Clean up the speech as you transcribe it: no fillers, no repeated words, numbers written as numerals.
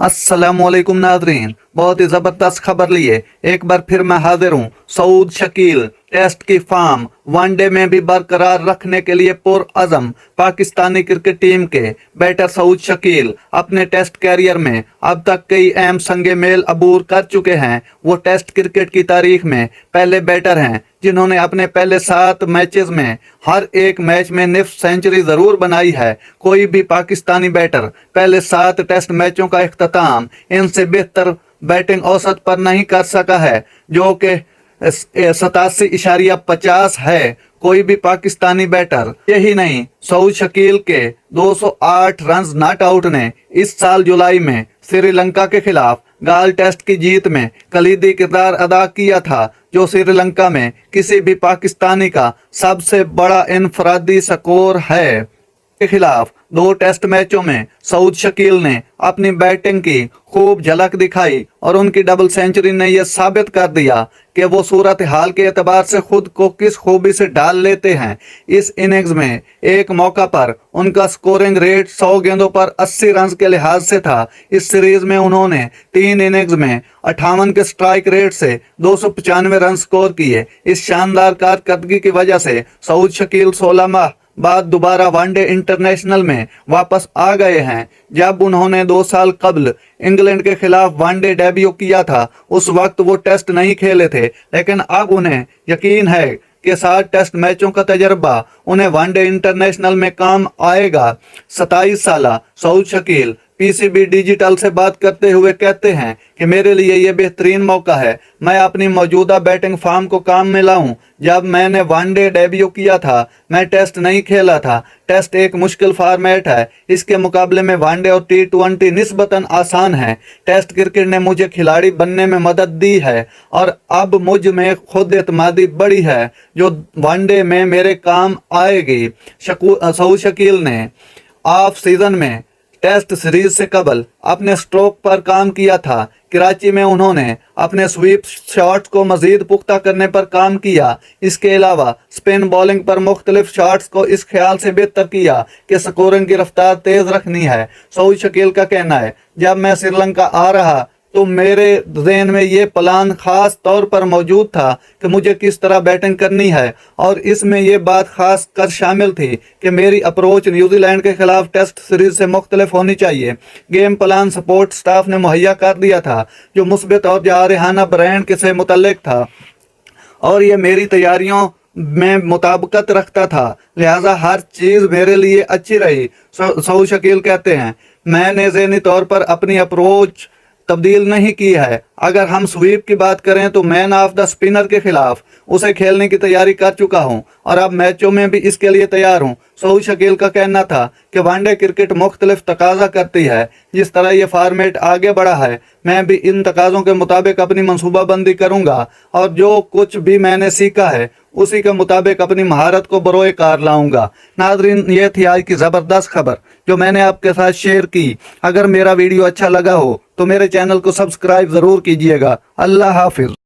अस्सलामुअलैकुम नाज़रीन, बहुत ही ज़बरदस्त खबर लिए एक बार फिर मैं हाजिर हूँ। सऊद शकील टेस्ट की फॉर्म वनडे में भी बरकरार रखने के लिए पुरअज़म। पाकिस्तानी क्रिकेट टीम के बैटर सऊद शकील अपने टेस्ट कैरियर में अब तक कई अहम संगे मेल अबूर कर चुके हैं। वो टेस्ट क्रिकेट की तारीख में पहले बैटर हैं जिन्होंने अपने पहले 7 मैचेस में हर एक मैच में निफ्ट सेंचुरी जरूर बनाई है। कोई भी पाकिस्तानी बैटर पहले 7 टेस्ट मैचों का इख्तिताम इनसे बेहतर बैटिंग औसत पर नहीं कर सका है, जो कि 87.50 है। कोई भी पाकिस्तानी बैटर, यही नहीं, सऊद शकील के 208 रन नॉट आउट ने इस साल जुलाई में श्रीलंका के खिलाफ गाल टेस्ट की जीत में कलीदी किरदार अदा किया था, जो श्रीलंका में किसी भी पाकिस्तानी का सबसे बड़ा इनफरादी स्कोर है। के खिलाफ 2 टेस्ट मैचों में सऊद शकील ने अपनी बैटिंग की खूब झलक दिखाई और उनकी डबल सेंचुरी ने यह साबित कर दिया कि वो सूरत हाल के एतबार से खुद को किस खूबी से ढाल लेते हैं। इस इनिंग्स में एक मौका पर उनका स्कोरिंग रेट 100 गेंदों पर 80 रन के लिहाज से था। इस सीरीज में उन्होंने 3 इनिंग्स में 58 के स्ट्राइक रेट से 295 रन स्कोर किए। इस शानदार कारकर्दगी की वजह से सऊद शकील 16 माह बाद दोबारा वनडे इंटरनेशनल में वापस आ गए हैं। जब उन्होंने 2 साल कबल इंग्लैंड के खिलाफ वनडे डेब्यू किया था, उस वक्त वो टेस्ट नहीं खेले थे, लेकिन अब उन्हें यकीन है कि 7 टेस्ट मैचों का तजर्बा उन्हें वनडे इंटरनेशनल में काम आएगा। 27 साल सऊद शकील पीसीबी डिजिटल से बात करते हुए कहते हैं कि मेरे लिए यह बेहतरीन मौका है, मैं अपनी मौजूदा बैटिंग फॉर्म को काम में लाऊं। जब मैंने वनडे डेब्यू किया था, मैं टेस्ट नहीं खेला था। टेस्ट एक मुश्किल फॉर्मेट है, इसके मुकाबले में वनडे और T20 निस्बतन आसान है। टेस्ट क्रिकेट ने मुझे खिलाड़ी बनने में मदद दी है और अब मुझ में खुद एतमादी बढ़ी है, जो वनडे में मेरे काम आएगी। सऊद शकील ने ऑफ सीजन में टेस्ट सीरीज से कबल अपने स्ट्रोक पर काम किया था। कराची में उन्होंने अपने स्वीप शॉट्स को मजीद पुख्ता करने पर काम किया। इसके अलावा स्पिन बॉलिंग पर मुख्तलिफ शॉट्स को इस ख्याल से बेहतर किया कि स्कोरिंग की रफ्तार तेज रखनी है। सऊद शकील का कहना है, जब मैं श्रीलंका आ रहा तो मेरे ज़हन में ये प्लान खास तौर पर मौजूद था कि मुझे किस तरह बैटिंग करनी है, और इसमें यह बात खास कर शामिल थी कि मेरी अप्रोच न्यूजीलैंड के खिलाफ टेस्ट सीरीज से मुख्तलिफ होनी चाहिए। गेम प्लान सपोर्ट स्टाफ ने मुहैया कर दिया था, जो मुस्बित और जारहाना ब्रांड से मुतल्लिक था, और यह मेरी तैयारियों में मुताबिकत रखता था, लिहाजा हर चीज़ मेरे लिए अच्छी रही। सऊद शकील कहते हैं, मैंने ज़हनी तौर पर अपनी अप्रोच तब्दील नहीं की है। अगर हम स्वीप की बात करें तो मैन ऑफ द स्पिनर के खिलाफ उसे खेलने की तैयारी कर चुका हूं और अब मैचों में भी इसके लिए तैयार हूं। सऊद शकील का कहना था कि वनडे क्रिकेट मुख्तलिफ तकाजा करती है। जिस तरह यह फॉर्मेट आगे बढ़ा है, मैं भी इन तकाज़ों के मुताबिक अपनी मनसूबाबंदी करूंगा और जो कुछ भी मैंने सीखा है उसी के मुताबिक अपनी महारत को बरोए कार लाऊंगा। नाज़रीन, ये थी आज की ज़बरदस्त खबर जो मैंने आपके साथ शेयर की। अगर मेरा वीडियो अच्छा लगा हो तो मेरे चैनल को सब्सक्राइब ज़रूर कीजिएगा। अल्लाह हाफिज़।